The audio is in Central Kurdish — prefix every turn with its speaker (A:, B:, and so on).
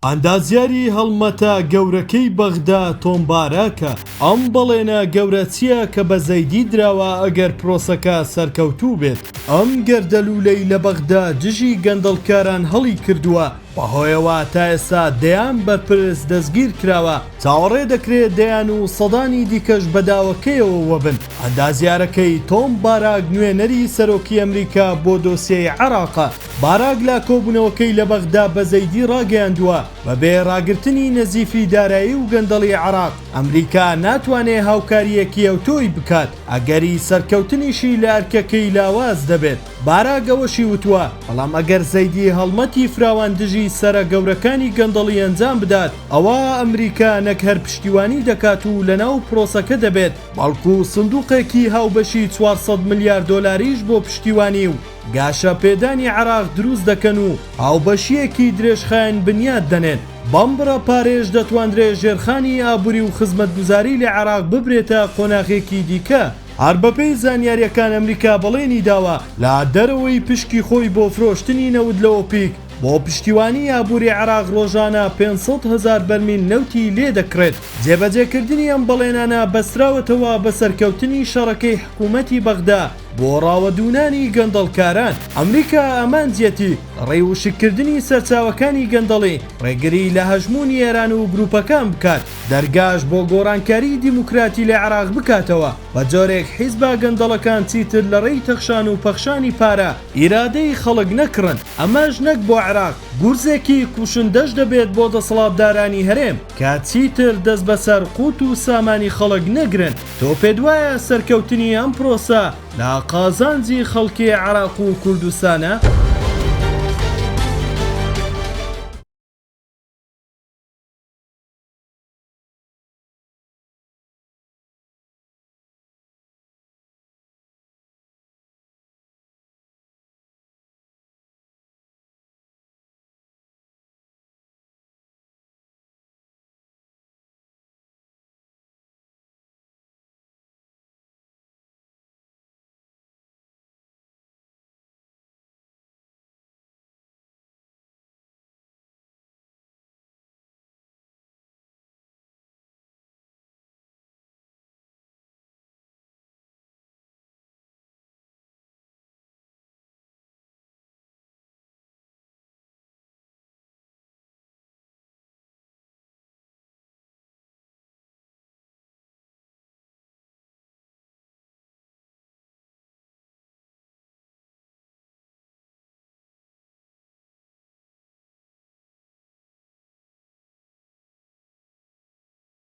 A: ئەندازیاری هەڵمەتە گەورەکەی بەغدا تۆمبارەکە ئەم بەڵێنە گەورە چییە کە بە زەیدی دراوە ئەگەر پرۆسەکە سەرکەوتوو بێت. ئەم گەردەلوولەی لە بەغدا دژی گەندەڵکاران هەڵی کردووە، بەهۆیەوە تا ئێستا دەیان بەرپرس دەستگیر کراوە، چاوەڕێ دەکرێت دەیان و سەدانی دیکەش بەداوەکەیەوە وەبن. ئەندازیارەکەی تۆم باراک نوێنەری سەرۆکی ئەمریکا بۆ دۆسیەی عێراقە. باراک لە کۆبوونەوەکەی لە بەغدا بە زەیدی ڕاگەیاندووە بەبێ ڕاگررتنی نەزیفی دارایی و گەندەڵی عێراق ئەمریکا ناتوانێت هاوکاریەکی ئەوتۆی بکات ئەگەری سەرکەوتنیشی لە ئەرکەکەی لاواز دەبێت. باراگەوەشی وتووە بەڵام ئەگەر زەیدی هەڵمەتی فراوان دژی سرە گەورەکانی گەندەڵی ئەنجام بدات، ئەوە ئەمریکا نەک هەر پشتیوانی دەکات و لەناو پرۆسەکە دەبێت، بەڵکو سندوقێکی هاوبەشی 400 ملیار دۆلاریش بۆ پشتیوانی و گاشە پێدانی عێراق دروست دەکەن و هاوبەشیەکی درێژخایەن بنیاد دەنێن. بەم بڕە پارێژ دەتوانرێت ژێرخانی ئابووری و خزمەتگوزاری لە عێراق ببرێتە قۆناغێکی دیکە. هەربەپێی زانیاریەکان ئەمریکا بەڵێنی داوە لە دەرەوەی پشکی خۆی بۆ فرۆشتنی نەوت لە ئۆپیک بۆ پشتیوانی ئابووری عێراق ڕۆژانە 500,000 بەرمیل نەوتی لێ دەکرێت. جێبەجێکردنی ئەم بەڵێنانە بەستراوەتەوە بە سەرکەوتنی شەڕەکەی حکوومەتی بەغدا بۆ ڕاوەدونانی گەندەڵکاران. ئەمریکا ئەمانجێتی ڕێوشکردنی سەرچاوەکانی گەندەڵی ڕێگری لە هەژمونی ئێران و گروپەکان بکات، دەرگاش بۆ گۆڕانکاری دیموکراتی لە عێراق بکاتەوە، بە جۆرێک حیزبە گەندەڵەکان چیتر لە ڕێی تەخشان و پەخشانی پارە ئیرادەی خەڵک نەکڕن. ئەمەش نەک بۆ عێراق گورزێکی کوشندەش دەبێت بۆ دەسەڵاتدارانی هەرێم کە چیتر دەست بەسەر قوت و سامانی خەڵک نەگرن. تۆ پێت وایە سەرکەوتنی ئەم پرۆسە لە قازانجی خەڵکی عێراق و کوردستانە؟